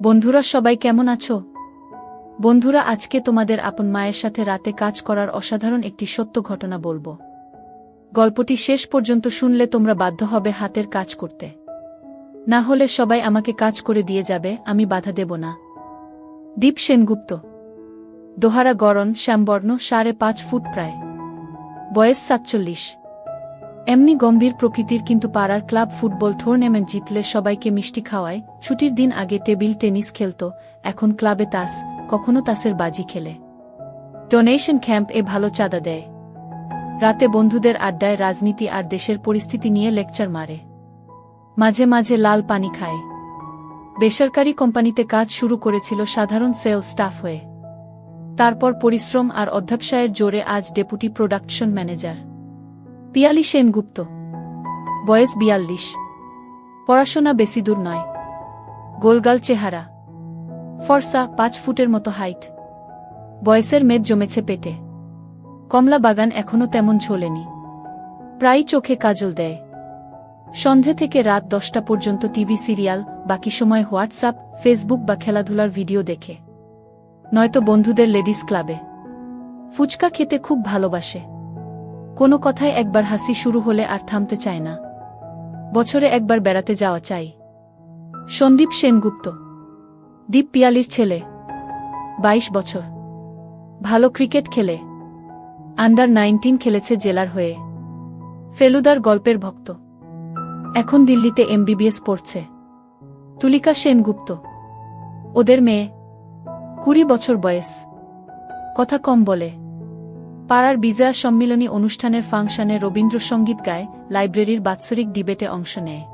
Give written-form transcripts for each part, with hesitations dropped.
বন্ধুরা সবাই কেমন আছো? বন্ধুরা আজকে তোমাদের আপন মায়ের সাথে রাতে কাজ করার অসাধারণ একটি সত্য ঘটনা বলবো। গল্পটি শেষ পর্যন্ত শুনলে তোমরা বাধ্য হবে হাতের কাজ করতে। না হলে সবাই আমাকে কাজ করে দিয়ে যাবে, আমি বাধা দেব না। দীপ সেনগুপ্ত, দোহারা গড়ন, শ্যামবর্ণ, 5.5 ফুট প্রায়, বয়স 47। এমনি গম্ভীর প্রকৃতির, কিন্তু পাড়ার ক্লাব ফুটবল টুর্নামেন্ট জিতলে সবাইকে মিষ্টি খাওয়ায়। ছুটির দিন আগে টেবিল টেনিস খেলত, এখন ক্লাবে তাস, কখনো তাসের বাজি খেলে। ডোনেশন ক্যাম্প ভালো চাঁদা দেয়। রাতে বন্ধুদের আড্ডায় রাজনীতি আর দেশের পরিস্থিতি নিয়ে লেকচার মারে। মাঝে মাঝে লাল পানি খায়। বেসরকারি কোম্পানিতে কাজ শুরু করেছিল সাধারণ সেলস স্টাফ হয়ে। তারপর পরিশ্রম আর অধ্যবসায়ের জোরে আজ deputy production manager. Piyali Sengupta, বয়স 42। পড়াশোনা বেশি দূর নয়। গোলগাল চেহারা, ফর্সা, 5 ফুটের মতো হাইট। বয়সের মেদ জমেছে পেটে। কমলা বাগান এখনো তেমন ঝোলেনি। প্রায় চোখে কাজল দেয়। সন্ধে থেকে রাত 10টা পর্যন্ত টিভি সিরিয়াল, বাকি সময় হোয়াটসঅ্যাপ, ফেসবুক বা খেলাধুলার ভিডিও দেখে। নয়তো বন্ধুদের লেডিস ক্লাবে। ফুচকা খেতে খুব ভালোবাসে। কোনো কথায় একবার হাসি শুরু হলে আর থামতে চায় না। বছরে একবার বেড়াতে যাওয়া চাই। সন্দীপ সেনগুপ্ত, দীপ পিয়ালির ছেলে, 22 বছর। ভালো ক্রিকেট খেলে। আন্ডার 19 খেলেছে জেলার হয়ে। ফেলুদার গল্পের ভক্ত। এখন দিল্লিতে MBBS পড়ছে। তুলিকা সেনগুপ্ত, ওদের মেয়ে, 20 বছর বয়স। কথা কম বলে। পাড়ার বিজয়া সম্মিলনী অনুষ্ঠানের ফাংশনে রবীন্দ্রসঙ্গীত গায়, লাইব্রেরির বাৎসরিক ডিবেটে অংশ নেয়।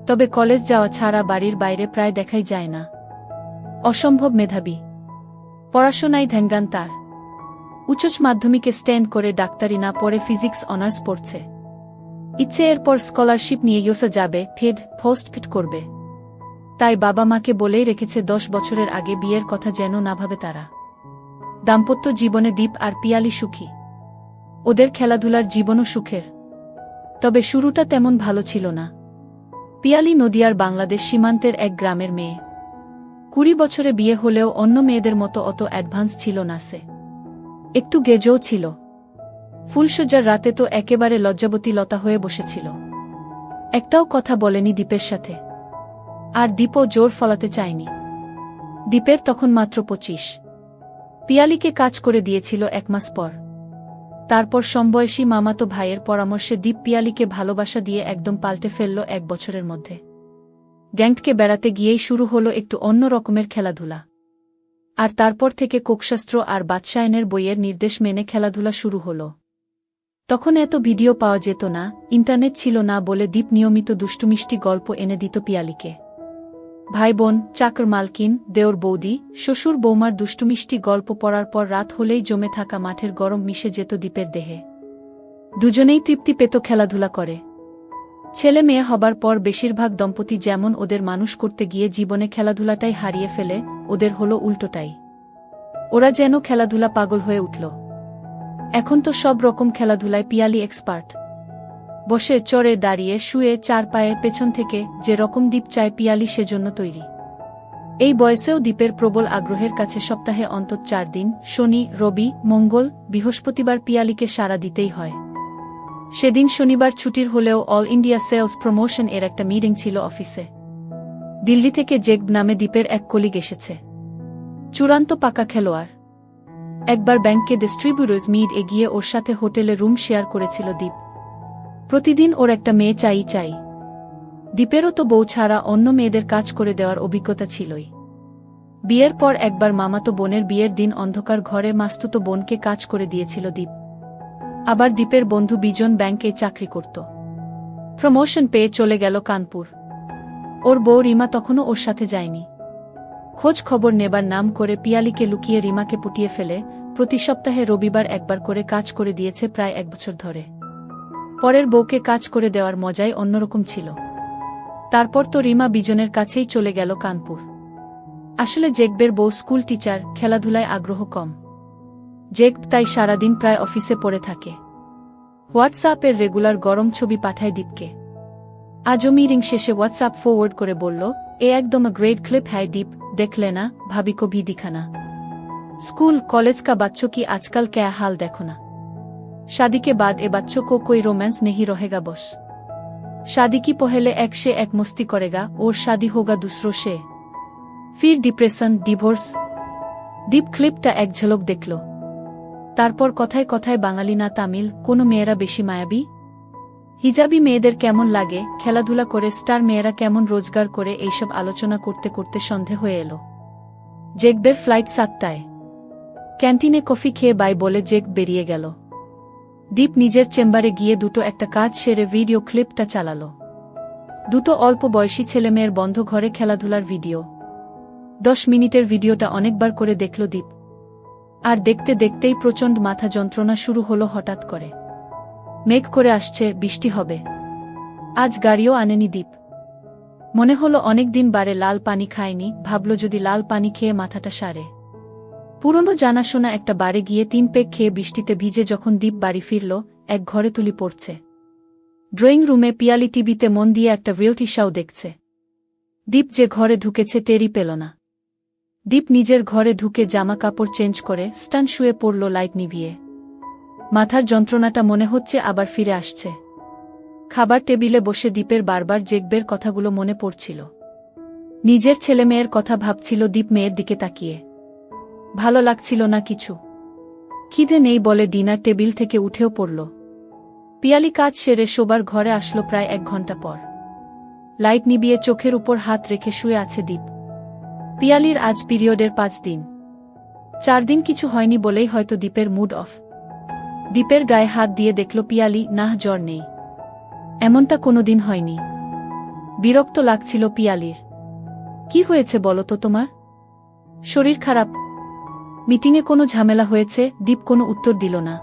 তবে কলেজ যাওয়া ছাড়া বাড়ির বাইরে প্রায় দেখাই যায় না। অসম্ভব মেধাবী। পড়াশোনায় ধ্যানজ্ঞান তার। উচ্চ মাধ্যমিকে স্ট্যান্ড করে ডাক্তারি না পড়ে ফিজিক্স অনার্স পড়ছে। ইচ্ছে এরপর স্কলারশিপ নিয়ে ইউএসএ যাবে, পোস্ট করবে। তাই বাবা মাকে বলেই রেখেছে 10 বছরের আগে বিয়ের কথা যেন না ভাবে তারা। দাম্পত্য জীবনে দীপ আর পিয়ালি সুখী। ওদের খেলাধুলার জীবনও সুখের। তবে শুরুটা তেমন ভালো ছিল না। পিয়ালি নদিয়ার বাংলাদেশ সীমান্তের এক গ্রামের মেয়ে। 20 বছরে বিয়ে হলেও অন্য মেয়েদের মতো অত অ্যাডভান্স ছিল না সে। একটু গেজও ছিল। ফুলসজ্জার রাতে তো একেবারে লজ্জাবতী লতা হয়ে বসেছিল। একটাও কথা বলেনি দীপের সাথে। আর দীপও জোর ফলাতে চায়নি। দীপের তখন মাত্র 25। পিয়ালিকে কাজ করে দিয়েছিল 1 মাস পর। তারপর সমবয়সী মামাতো ভাইয়ের পরামর্শে দীপ পিয়ালিকে ভালোবাসা দিয়ে একদম পাল্টে ফেলল 1 বছরের মধ্যে। গ্যাংটকে বেড়াতে গিয়েই শুরু হলো একটু অন্য রকমের খেলাধুলা। আর তারপর থেকে কোকশাস্ত্র আর বাদশায়নের বইয়ের নির্দেশ মেনে খেলাধুলা শুরু হলো। তখন এত ভিডিও পাওয়া যেত না, ইন্টারনেট ছিল না বলে দীপ নিয়মিত দুষ্টুমিষ্টি গল্প এনে দিত পিয়ালিকে। ভাই বোন, চাকর মালকিন, দেওর বৌদি, শ্বশুর বৌমার দুষ্টুমিষ্টি গল্প পড়ার পর রাত হলেই জমে থাকা মাঠের গরম মিশে যেত দীপের দেহে। দুজনেই তৃপ্তি পেত খেলাধুলা করে। ছেলে মেয়ে হবার পর বেশিরভাগ দম্পতি যেমন ওদের মানুষ করতে গিয়ে জীবনে খেলাধুলাটাই হারিয়ে ফেলে, ওদের হলো উল্টোটাই। ওরা যেন খেলাধুলা পাগল হয়ে উঠল। এখন তো সব রকম খেলাধুলায় পিয়ালি এক্সপার্ট। বসে, চড়ে, দাঁড়িয়ে, শুয়ে, 4 পায়ে, পেছন থেকে, যে রকম দীপ চায় পিয়ালি সেজন্য তৈরি। এই বয়সেও দীপের প্রবল আগ্রহের কাছে সপ্তাহে অন্তত 4 দিন, শনি, রবি, মঙ্গল, বৃহস্পতিবার পিয়ালিকে সাড়া দিতেই হয়। সেদিন শনিবার ছুটির হলেও অল ইন্ডিয়া সেলস প্রমোশন এর একটা মিটিং ছিল অফিসে। দিল্লি থেকে জেক নামে দীপের এক কলিগ এসেছে। চূড়ান্ত পাকা খেলোয়াড়। একবার ব্যাংকে ডিস্ট্রিবিউটরস মিট গিয়ে ওর সাথে হোটেলে রুম শেয়ার করেছিল দীপ। প্রতিদিন ওর একটা মেয়ে চাই। দীপেরও তো বউ ছাড়া অন্য মেয়েদের কাজ করে দেওয়ার অভিজ্ঞতা ছিলই। বিয়ের পর একবার মামাতো বোনের বিয়ের দিন অন্ধকার ঘরে মাস্তুতো বোনকে কাজ করে দিয়েছিল দীপ। আবার দীপের বন্ধু বিজন ব্যাংকে চাকরি করত। প্রমোশন পেয়ে চলে গেল কানপুর। ওর বউ রিমা তখনও ওর সাথে যায়নি। খোঁজ খবর নেবার নাম করে পিয়ালিকে লুকিয়ে রিমাকে পুটিয়ে ফেলে প্রতি সপ্তাহে রবিবার একবার করে কাজ করে দিয়েছে প্রায় 1 বছর ধরে। পরের বউকে কাজ করে দেওয়ার মজাই অন্যরকম ছিল। তারপর তো রিমা বিজনের কাছেই চলে গেল কানপুর। আসলে জেকবের বউ স্কুল টিচার, খেলাধুলায় আগ্রহ কম। জেক তাই সারাদিন প্রায় অফিসে পড়ে থাকে। হোয়াটসঅ্যাপের রেগুলার গরম ছবি পাঠায় দীপকে। আজও মিটিং শেষে হোয়াটসঅ্যাপ ফরওয়ার্ড করে বলল, ए एकदम ग्रेट क्लिप है दीप, देख लेना, भाभी को भी दिखाना। स्कूल कॉलेज का बच्चों की आजकल क्या हाल देखो ना। शादी के बाद ए बच्चों को कोई रोमांस नहीं रहेगा बस। शादी की पहले एक से एक मस्ती करेगा और शादी होगा दूसरों से, फिर डिप्रेशन, डिवोर्स। दीप क्लिपटा एक झलक देखलो, तारपर कथाय कथाय बांगाली ना तामिल, कोनो मेয়েরা বেশি মায়াবী? হিজাবি মেয়েদের কেমন লাগে, খেলাধুলা করে স্টার মেয়েরা কেমন রোজগার করে, এইসব আলোচনা করতে করতে সন্ধে হয়ে এলো। জেকবের ফ্লাইট 7টায়। ক্যান্টিনে কফি খেয়ে বাই বলে জেক বেরিয়ে গেল। দীপ নিজের চেম্বারে গিয়ে দুটো একটা কাজ সেরে ভিডিও ক্লিপটা চালালো। দুটো অল্প বয়সী ছেলেমেয়ের বন্ধ ঘরে খেলাধুলার ভিডিও। 10 মিনিটের ভিডিওটা অনেকবার করে দেখল দীপ। আর দেখতে দেখতেই প্রচণ্ড মাথা যন্ত্রণা শুরু হলো হঠাৎ করে। মেঘ করে আসছে, বৃষ্টি হবে। আজ গাড়িও আনেনি দীপ। মনে হলো অনেকদিন বারে লাল পানি খায়নি, ভাবল যদি লাল পানি খেয়ে মাথাটা সারে। পুরনো জানাশোনা একটা বারে গিয়ে 3 পেগ খেয়ে বৃষ্টিতে ভিজে যখন দীপ বাড়ি ফিরল, এক ঘরে তুলি পড়ছে। ড্রয়িং রুমে পিয়ালি টিভিতে মন দিয়ে একটা রিয়েলিটি শো দেখছে। দীপ যে ঘরে ঢুকেছে টেরই পেল না। দীপ নিজের ঘরে ঢুকে জামা কাপড় চেঞ্জ করে স্টান শুয়ে পড়ল লাইট নিভিয়ে। মাথার যন্ত্রণাটা মনে হচ্ছে আবার ফিরে আসছে। খাবার টেবিলে বসে দীপের বারবার জেকবের কথাগুলো মনে পড়ছিল। নিজের ছেলেমেয়ের কথা ভাবছিল দীপ মেয়ের দিকে তাকিয়ে। ভালো লাগছিল না কিছু। খিদে নেই বলে ডিনার টেবিল থেকে উঠেও পড়ল। পিয়ালি কাজ সেরে শোবার ঘরে আসলো প্রায় 1 ঘন্টা পর। লাইট নিবিয়ে চোখের উপর হাত রেখে শুয়ে আছে দীপ। পিয়ালির আজ পিরিয়ডের 5 দিন। 4 দিন কিছু হয়নি বলেই হয়তো দীপের মুড অফ। দীপের গায়ে হাত দিয়ে দেখল পিয়ালি, নাহ জ্বর নেই, এমনটা কোনোদিন হয়নি। বিরক্ত লাগছিল পিয়ালির। কি হয়েছে বলো তো তোমার? শরীর খারাপ? মিটিংয়ে কোনো ঝামেলা হয়েছে? দীপ কোনো উত্তর দিল না।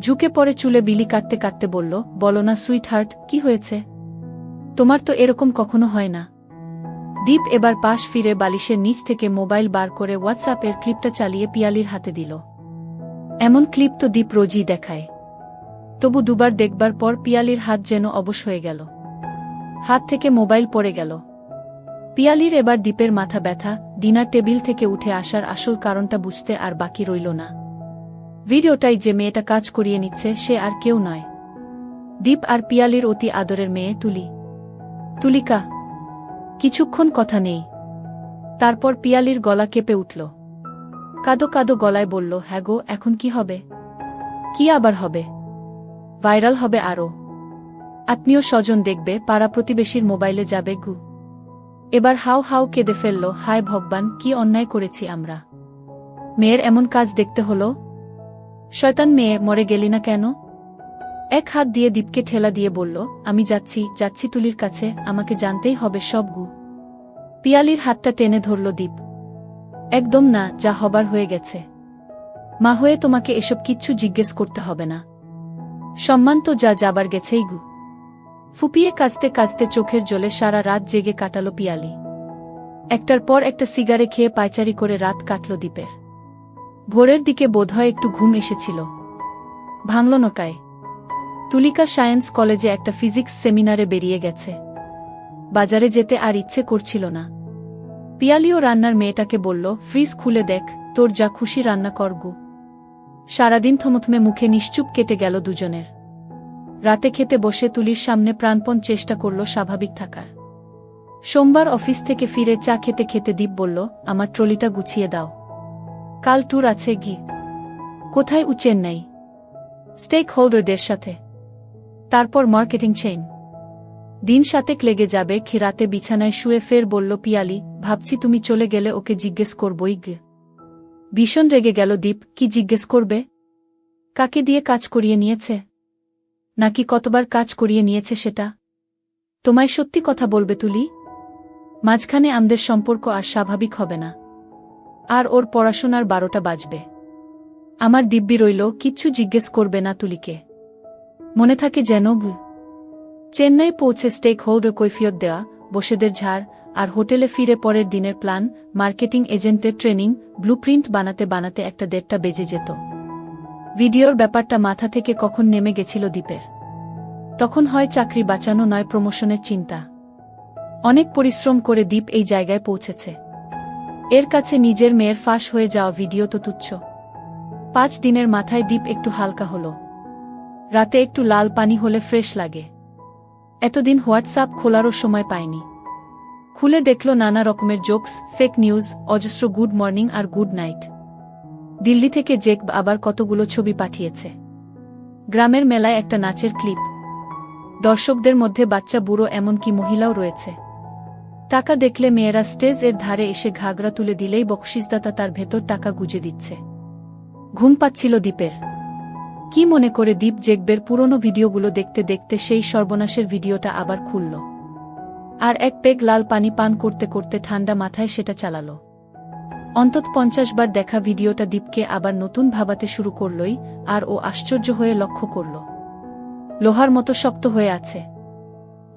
ঝুঁকে পড়ে চুলে বিলি কাটতে কাটতে বলল, বলো না সুইট হার্ট, কি হয়েছে? তোমার তো এরকম কখনো হয় না। দীপ এবার পাশ ফিরে বালিশের নিচ থেকে মোবাইল বার করে হোয়াটসঅ্যাপের ক্লিপটা চালিয়ে পিয়ালির হাতে দিল। এমন ক্লিপ তো দীপ রোজই দেখায়, তবু দুবার দেখবার পর পিয়ালির হাত যেন অবশ হয়ে গেল। হাত থেকে মোবাইল পড়ে গেল। পিয়ালির এবার দীপের মাথা ব্যথা। ডিনার টেবিল থেকে উঠে আসার আসল কারণটা বুঝতে আর বাকি রইল না। ভিডিওটাই যে মেয়েটা কাজ করিয়ে নিচ্ছে সে আর কেউ নয়, দীপ আর পিয়ালির অতি আদরের মেয়ে তুলি। তুলিকা। কিছুক্ষণ কথা নেই। তারপর পিয়ালির গলা কেঁপে উঠল। কাঁদো কাঁদো গলায় বলল, হ্যাঁ গো, এখন কি হবে? কি আবার হবে? ভাইরাল হবে আরও। আত্মীয় স্বজন দেখবে, পাড়া প্রতিবেশীর মোবাইলে যাবে গু। এবার হাউ হাউ কেঁদে ফেলল, হায় ভগবান, কি অন্যায় করেছি আমরা। মেয়ের এমন কাজ দেখতে হলো। শয়তান মেয়ে, মরে গেলি না কেন? এক হাত দিয়ে দীপকে ঠেলা দিয়ে বলল, আমি যাচ্ছি যাচ্ছি তুলির কাছে, আমাকে জানতেই হবে সব গু। পিয়ালির হাতটা টেনে ধরল দীপ। একদম না, যা হবার হয়ে গেছে। মা হয়ে তোমাকে এসব কিচ্ছু জিজ্ঞেস করতে হবে না। সম্মান তো যা যাবার গেছেই গু। ফুপিয়ে কাঁদতে কাঁদতে চোখের জলে সারা রাত জেগে কাটালো পিয়ালি। একটার পর একটা সিগারে খেয়ে পায়চারি করে রাত কাটল দীপের। ভোরের দিকে বোধহয় একটু ঘুম এসেছিল। ভাঙল নটায়। তুলিকা সায়েন্স কলেজে একটা ফিজিক্স সেমিনারে বেরিয়ে গেছে। বাজারে যেতে আর ইচ্ছে করছিল না। পিয়ালিও রান্নার মেয়েটাকে বলল, ফ্রিজ খুলে দেখ, তোর যা খুশি রান্না কর গু। সারাদিন থমথমে মুখে নিশ্চুপ কেটে গেল দুজনের। রাতে খেতে বসে তুলির সামনে প্রাণপণ চেষ্টা করল স্বাভাবিক থাকার। সোমবার অফিস থেকে ফিরে চা খেতে খেতে দীপ বলল, আমার ট্রলিটা গুছিয়ে দাও, কাল ট্যুর আছে গি। কোথায়? চেন্নাই। স্টেক হোল্ডারদের সাথে, তারপর মার্কেটিং চেইন। দিন 7 লেগে যাবে। রাতে বিছানায় শুয়ে ফের বলল পিয়ালি, ভাবছি তুমি চলে গেলে ওকে জিজ্ঞেস করবই গে। ভীষণ রেগে গেল দীপ। কি জিজ্ঞেস করবে? কাকে দিয়ে কাজ করিয়ে নিয়েছে? নাকি কতবার কাজ করিয়ে নিয়েছে সেটা? তোমায় সত্যি কথা বলবে তুলি? মাঝখানে আমাদের সম্পর্ক আর স্বাভাবিক হবে না। আর ওর পড়াশোনার 12টা বাজবে। আমার দিব্যি রইল, কিচ্ছু জিজ্ঞেস করবে না তুলিকে। মনে থাকে যেন গু। চেন্নাই পৌঁছে স্টেক হোল্ডার কৈফিয়ত দেওয়া, বসেদের ঝাড়, আর হোটেলে ফিরে পরের দিনের প্ল্যান, মার্কেটিং এজেন্টের ট্রেনিং, ব্লুপ্রিন্ট বানাতে বানাতে 1-1:30 বেজে যেত। ভিডিওর ব্যাপারটা মাথা থেকে কখন নেমে গেছিল দীপের। তখন হয় চাকরি বাঁচানো, নয় প্রমোশনের চিন্তা। অনেক পরিশ্রম করে দীপ এই জায়গায় পৌঁছেছে। এর কাছে নিজের মেয়ের ফাঁস হয়ে যাওয়া ভিডিও তো তুচ্ছ। 5 দিনের মাথায় দীপ একটু হালকা হলো। রাতে একটু লাল পানি হলে ফ্রেশ লাগে। এতদিন হোয়াটসঅ্যাপ খোলারও সময় পায়নি। খুলে দেখল নানা রকমের জোকস, ফেক নিউজ, অজস্র গুড মর্নিং আর গুড নাইট। দিল্লি থেকে জেক আবার কতগুলো ছবি পাঠিয়েছে। গ্রামের মেলায় একটা নাচের ক্লিপ। দর্শকদের মধ্যে বাচ্চা বুড়ো এমনকি মহিলাও রয়েছে। টাকা দেখলে মেয়েরা স্টেজ এর ধারে এসে ঘাগরা তুলে দিলেই বকশিসদাতা তার ভেতর টাকা গুজে দিচ্ছে। ঘুম পাচ্ছিল দীপের। কি মনে করে দীপ জেকবের পুরনো ভিডিওগুলো দেখতে দেখতে সেই সর্বনাশের ভিডিওটা আবার খুলল। আর এক পেগ লাল পানি পান করতে করতে ঠান্ডা মাথায় সেটা চালাল। অন্তত 50 বার দেখা ভিডিওটা দীপকে আবার নতুন ভাবাতে শুরু করলই, আর ও আশ্চর্য হয়ে লক্ষ্য করল লোহার মতো শক্ত হয়ে আছে।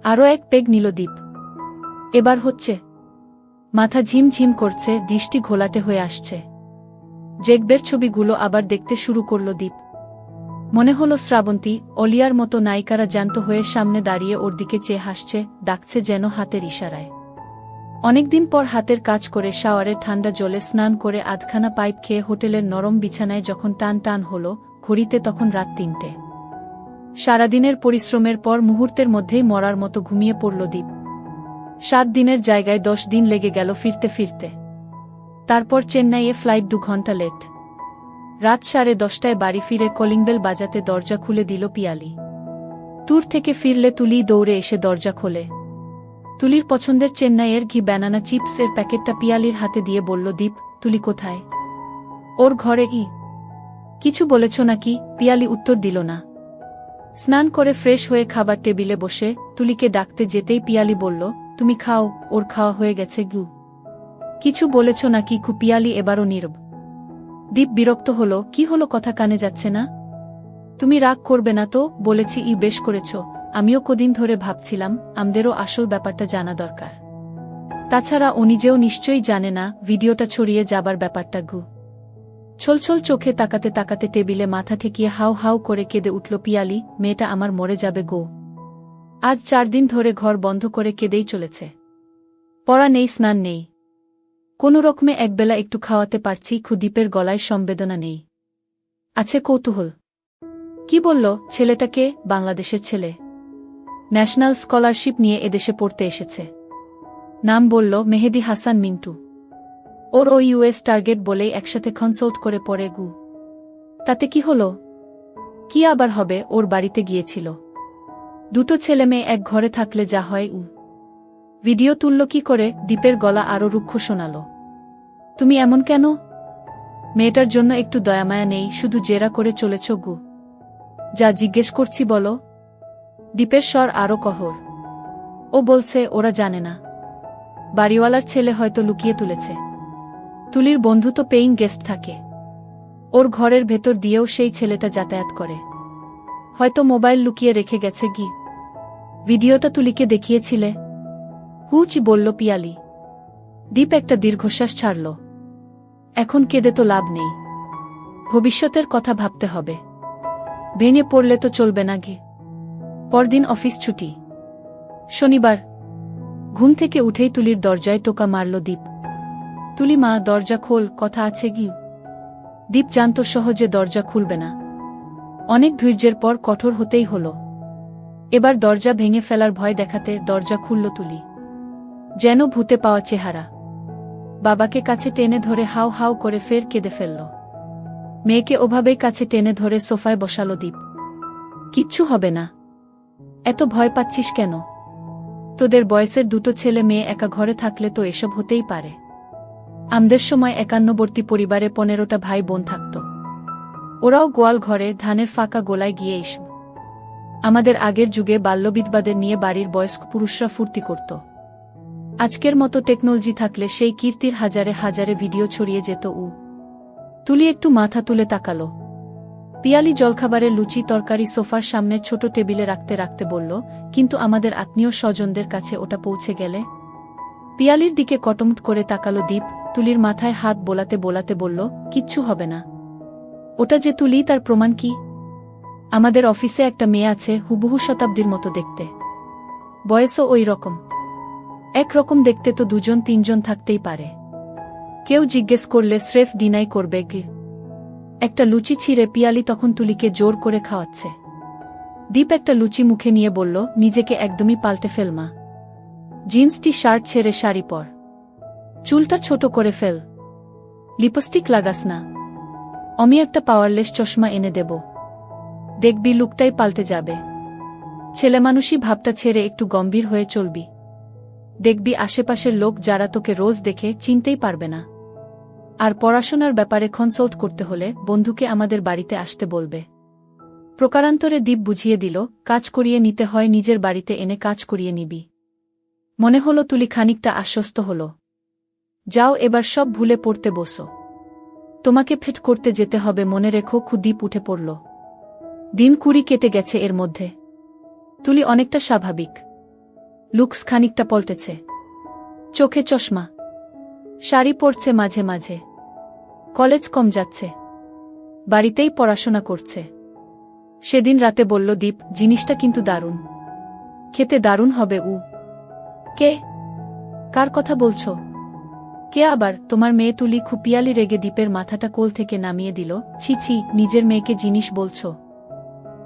আরও এক পেগ নিল দীপ। এবার হচ্ছে। মাথা ঝিমঝিম করছে, দৃষ্টি ঘোলাটে হয়ে আসছে। জেকবের ছবিগুলো আবার দেখতে শুরু করল দীপ। মনে হলো শ্রাবন্তী, অলিয়ার মতো নায়িকারা জ্যান্ত হয়ে সামনে দাঁড়িয়ে ওর দিকে চেয়ে হাসছে, ডাকছে যেন হাতের ইশারায়। অনেকদিন পর হাতের কাজ করে শাওয়ারের ঠান্ডা জলে স্নান করে আধখানা পাইপ খেয়ে হোটেলের নরম বিছানায় যখন টান টান হলো, ঘড়িতে তখন রাত 3টে। সারাদিনের পরিশ্রমের পর মুহূর্তের মধ্যেই মরার মতো ঘুমিয়ে পড়ল দীপ। 7 দিনের জায়গায় 10 দিন লেগে গেল ফিরতে ফিরতে। তারপর চেন্নাইয়ে ফ্লাইট 2 ঘন্টা লেট। রাত 10:30টায় বাড়ি ফিরে কলিংবেল বাজাতে দরজা খুলে দিল পিয়ালি। ট্যুর থেকে ফিরলে তুলি দৌড়ে এসে দরজা খোলে। তুলির পছন্দের চেন্নাইয়ের ঘি ব্যানানা চিপস এর প্যাকেটটা পিয়ালির হাতে দিয়ে বলল, দীপ, তুলি কোথায়? ওর ঘরে। কিছু বলেছ নাকি? পিয়ালি উত্তর দিল না। স্নান করে ফ্রেশ হয়ে খাবার টেবিলে বসে তুলিকে ডাকতে যেতেই পিয়ালি বলল, তুমি খাও, ওর খাওয়া হয়ে গেছে। কিছু বলেছ নাকি? পিয়ালি এবারও নীরব। দীপ বিরক্ত হল, কি হলো, কথা কানে যাচ্ছে না? তুমি রাগ করবে না তো? বলেছি বেশ করেছ। আমিও কদিন ধরে ভাবছিলাম আমাদেরও আসল ব্যাপারটা জানা দরকার। তাছাড়া ও নিজেও নিশ্চয়ই জানে না ভিডিওটা ছড়িয়ে যাবার ব্যাপারটা। ছলছল চোখে তাকাতে তাকাতে টেবিলে মাথা ঠেকিয়ে হাউ হাউ করে কেঁদে উঠল পিয়ালি, মেয়েটা আমার মরে যাবে গো। আজ 4 দিন ধরে ঘর বন্ধ করে কেঁদেই চলেছে। পড়া নেই, স্নান নেই, কোনো রকমে একবেলা একটু খাওয়াতে পারছি। দীপের গলায় সম্বেদনা নেই, আছে কৌতূহল। কি বলল? ছেলেটাকে? বাংলাদেশের ছেলে, ন্যাশনাল স্কলারশিপ নিয়ে এদেশে পড়তে এসেছে। নাম বলল মেহেদী হাসান মিন্টু। ওর ও ইউএস টার্গেট বলেই একসাথে কনসাল্ট করে পড়ে। তাতে কি হলো? কি আবার হবে? ওর বাড়িতে গিয়েছিল। 2টো ছেলে মেয়ে এক ঘরে থাকলে যা হয়। ভিডিও তুলল কি করে? দীপের গলা আরো রুক্ষ শোনাল। তুমি এমন কেন? মেয়েটার জন্য একটু দয়ামায়া নেই? শুধু জেরা করে চলেছ। যা জিজ্ঞেস করছি বলো। দীপের স্বর আরো কহর। ও বলছে ওরা জানে না। বাড়িওয়ালার ছেলে হয়তো লুকিয়ে তুলেছে। তুলির বন্ধু তো পেইং গেস্ট থাকে। ওর ঘরের ভেতর দিয়েও সেই ছেলেটা যাতায়াত করে। হয়তো মোবাইল লুকিয়ে রেখে গেছে। ভিডিওটা তুলিকে দেখিয়েছিলে? বলল পিয়ালি। দীপ একটা দীর্ঘশ্বাস ছাড়ল। এখন কেঁদে তো লাভ নেই, ভবিষ্যতের কথা ভাবতে হবে। ভেঙে পড়লে তো চলবে না। পরদিন অফিস ছুটি, শনিবার। ঘুম থেকে উঠেই তুলির দরজায় টোকা মারল দীপ। তুলি মা, দরজা খোল, কথা আছে। দীপ জানত সহজে দরজা খুলবে না। অনেক ধৈর্যের পর কঠোর হতেই হল। এবার দরজা ভেঙে ফেলার ভয় দেখাতে দরজা খুলল তুলি। যেন ভূতে পাওয়া চেহারা। বাবাকে কাছে টেনে ধরে হাউ হাউ করে ফের কেঁদে ফেলল। মেয়েকে ওভাবেই কাছে টেনে ধরে সোফায় বসালো দীপ। কিচ্ছু হবে না, এত ভয় পাচ্ছিস কেন? তোদের বয়সের 2টো ছেলে মেয়ে একা ঘরে থাকলে তো এসব হতেই পারে। আমাদের সময় 51বর্তী পরিবারে 15টা ভাই বোন থাকত। ওরাও গোয়াল ঘরে ধানের ফাঁকা গোলায় গিয়ে এসব। আমাদের আগের যুগে বাল্যবিধবাদের নিয়ে বাড়ির বয়স্ক পুরুষরা ফুর্তি করত। আজকের মতো টেকনোলজি থাকলে সেই কীর্তির হাজারে হাজারে ভিডিও ছড়িয়ে যেত। তুলি একটু মাথা তুলে তাকাল। পিয়ালি জলখাবারের লুচি তরকারি সোফার সামনের ছোট টেবিলে রাখতে রাখতে বলল, কিন্তু আমাদের আত্মীয় স্বজনদের কাছে ওটা পৌঁছে গেলে? পিয়ালির দিকে কটমট করে তাকালো দীপ। তুলির মাথায় হাত বোলাতে বোলাতে বলল, কিচ্ছু হবে না। ওটা যে তুলি তার প্রমাণ কি? আমাদের অফিসে একটা মেয়ে আছে হুবহু শতাব্দীর মতো দেখতে, বয়সও ওই রকম। একরকম দেখতে তো দুজন তিনজন থাকতেই পারে। কেউ জিজ্ঞেস করলে স্রেফ ডিনাই করবে কি। একটা লুচি ছিঁড়ে পিয়ালি তখন তুলিকে জোর করে খাওয়াচ্ছে। দীপ একটা লুচি মুখে নিয়ে বলল, নিজেকে একদমই পাল্টে ফেল মা। জিন্স টি শার্ট ছেড়ে শাড়ি পর, চুলটা ছোট করে ফেল, লিপস্টিক লাগাস না, আমি একটা পাওয়ারলেস চশমা এনে দেব, দেখবি লুকটাই পাল্টে যাবে। ছেলেমানুষী ভাবটা ছেড়ে একটু গম্ভীর হয়ে চলবি, দেখবি আশেপাশের লোক যারা তোকে রোজ দেখে চিনতেই পারবে না। আর পড়াশোনার ব্যাপারে কনসাল্ট করতে হলে বন্ধুকে আমাদের বাড়িতে আসতে বলবে। প্রকারান্তরে দীপ বুঝিয়ে দিল, কাজ করিয়ে নিতে হয় নিজের বাড়িতে এনে কাজ করিয়ে নিবি। মনে হলো তুলি খানিকটা আশ্বস্ত হল। যাও এবার সব ভুলে পড়তে বসো, তোমাকে ফিট করতে যেতে হবে মনে রেখো। দীপ উঠে পড়ল। দিন 20 কেটে গেছে এর মধ্যে। তুলি অনেকটা স্বাভাবিক, লুকস খানিকটা পল্টেছে, চোখে চশমা, শাড়ি পরছে মাঝে মাঝে, কলেজ কম যাচ্ছে, বাড়িতেই পড়াশোনা করছে। সেদিন রাতে বলল দীপ, জিনিসটা কিন্তু দারুণ, খেতে দারুণ হবে। কে? কার কথা বলছো? কে আবার? তোমার মেয়ে তুলি। পিয়ালি রেগে দীপের মাথাটা কোল থেকে নামিয়ে দিল। ছি ছি, নিজের মেয়েকে জিনিস বলছো?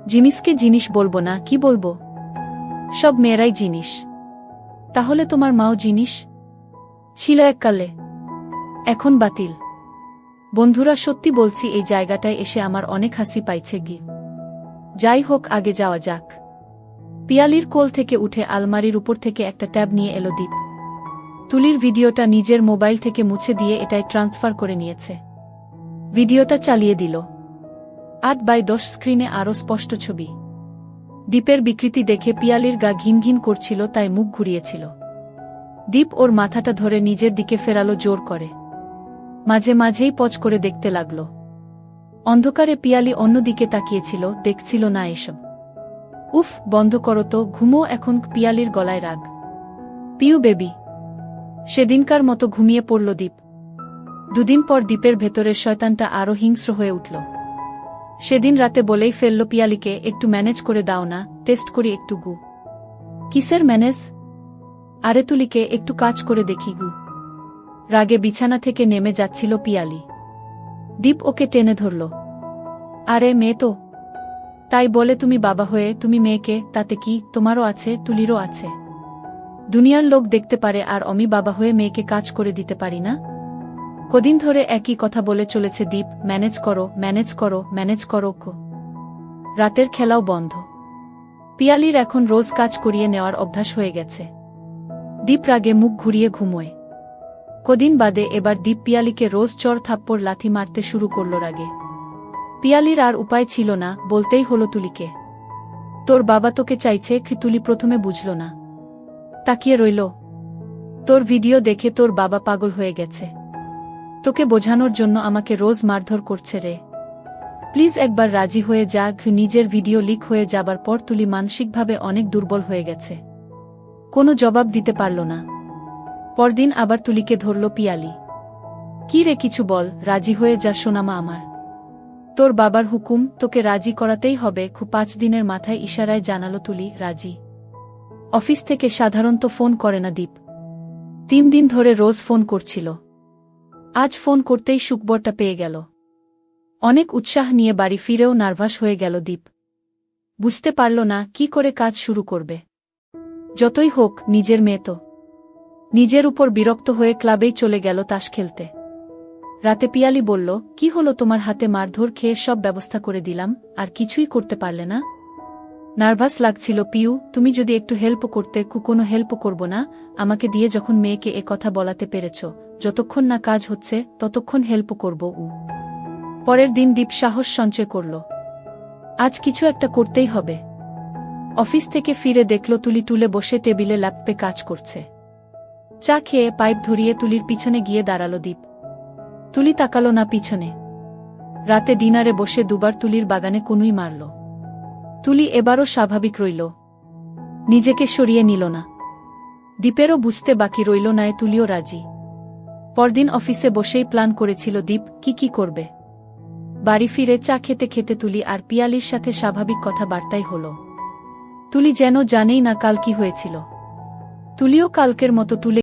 জিনিসকে জিনিস বলবো না, কি বলবো? সব মেয়েরাই জিনিস। তাহলে তোমার মাও জিনিস ছিল এককালে, এখন বাতিল। বন্ধুরা, সত্যি বলছি এই জায়গাটায় এসে আমার অনেক হাসি পাইছে গি। যাই হোক, আগে যাওয়া যাক। পিয়ালির কোল থেকে উঠে আলমারির উপর থেকে একটা ট্যাব নিয়ে এলো দীপ। তুলির ভিডিওটা নিজের মোবাইল থেকে মুছে দিয়ে এটাই ট্রান্সফার করে নিয়েছে। ভিডিওটা চালিয়ে দিল। 8x10 স্ক্রিনে আরও স্পষ্ট ছবি। দীপের বিকৃতি দেখে পিয়ালির গা ঘিন ঘিন করছিল, তাই মুখ ঘুরিয়েছিল। দীপ ওর মাথাটা ধরে নিজের দিকে ফেরালো জোর করে। মাঝে মাঝেই পজ করে দেখতে লাগল। অন্ধকারে পিয়ালি অন্যদিকে তাকিয়েছিল, দেখছিল না এসব। উফ, বন্ধ করো তো, ঘুমো এখন। পিয়ালির গলায় রাগ। পিউ বেবি। সেদিনকার মতো ঘুমিয়ে পড়ল দীপ। দুদিন পর দীপের ভেতরের শয়তানটা আরও হিংস্র হয়ে উঠল। সেদিন রাতে বলেই ফেলল পিয়ালিকে, একটু ম্যানেজ করে দাও না, টেস্ট করি একটু গু। কিসের ম্যানেজ? আরে তুলিকে একটু কাজ করে দেখি গু। রাগে বিছানা থেকে নেমে যাচ্ছিল পিয়ালি। দীপ ওকে টেনে ধরল। আরে মেয়ে তো, তাই বলে তুমি বাবা হয়ে তুমি মেয়েকে, তাতে কি? তোমারও আছে, তুলিরও আছে। দুনিয়ার লোক দেখতে পারে আর আমি বাবা হয়ে মেয়েকে কাজ করে দিতে পারি না? কদিন ধরে একই কথা বলে চলেছে দীপ, ম্যানেজ করো, ম্যানেজ করো, ম্যানেজ করো। রাতের খেলাও বন্ধ। পিয়ালির এখন রোজ কাজ করিয়ে নেওয়ার অভ্যাস হয়ে গেছে। দীপ রাগে মুখ ঘুরিয়ে ঘুমোয়। কদিন বাদে এবার দীপ পিয়ালিকে রোজ চড় থাপ্পড় লাথি মারতে শুরু করল রাগে। পিয়ালির আর উপায় ছিল না, বলতেই হলো তুলিকে, তোর বাবা তোকে চাইছে। তুলি প্রথমে বুঝল না, তাকিয়ে রইল। তোর ভিডিও দেখে তোর বাবা পাগল হয়ে গেছে, তোকে বোঝানোর জন্য আমাকে রোজ মারধর করছে রে। প্লিজ একবার রাজি হয়ে যা। নিজের ভিডিও লিক হয়ে যাবার পর তুলি মানসিকভাবে অনেক দুর্বল হয়ে গেছে। কোনো জবাব দিতে পারল না। পরদিন আবার তুলিকে ধরল পিয়ালি। কি রে, কিছু বল, রাজি হয়ে যা সোনামা আমার। তোর বাবার হুকুম, তোকে রাজি করাতেই হবে। 5 দিনের মাথায় ইশারায় জানালো তুলি রাজি। অফিস থেকে সাধারণত ফোন করে না দীপ। 3 দিন ধরে রোজ ফোন করছিল। আজ ফোন করতেই সুখবরটা পেয়ে গেল। অনেক উৎসাহ নিয়ে বাড়ি ফিরেও নার্ভাস হয়ে গেল দীপ। বুঝতে পারল না কি করে কাজ শুরু করবে। যতই হোক, নিজের মেয়ে তো। নিজের উপর বিরক্ত হয়ে ক্লাবেই চলে গেল তাস খেলতে। রাতে পিয়ালি বলল, কি হলো তোমার? হাতে মারধর খেয়ে সব ব্যবস্থা করে দিলাম, আর কিছুই করতে পারলে না? নার্ভাস লাগছিল পিউ, তুমি যদি একটু হেল্প করতে। কোনো হেল্প করব না, আমাকে দিয়ে যখন মেয়েকে এ কথা বলাতে পেরেছ, যতক্ষণ না কাজ হচ্ছে ততক্ষণ হেল্প করব। পরের দিন দীপ সাহস সঞ্চয় করল, আজ কিছু একটা করতেই হবে। অফিস থেকে ফিরে দেখল তুলি টুলে বসে টেবিলে ল্যাপটপে কাজ করছে। চা খেয়ে পাইপ ধরিয়ে তুলির পিছনে গিয়ে দাঁড়ালো দীপ। তুলি তাকালো না পিছনে। রাতে ডিনারে বসে দুবার তুলির বাগানে কনুই মারল। তুলি এবারও স্বাভাবিক রইল, নিজেকে সরিয়ে নিল না। দীপেরও বুঝতে বাকি রইল না, তুলিও রাজি। পরদিন অফিসে বসেই প্ল্যান করেছিল দীপ কি করবে। বাড়ি ফিরে চা খেতে খেতে তুলি আর পিয়ালির সাথে স্বাভাবিক কথাবার্তাই হল। তুলি যেন জানেই না কাল কি হয়েছিল। তুলিও কালকের মতো তুলে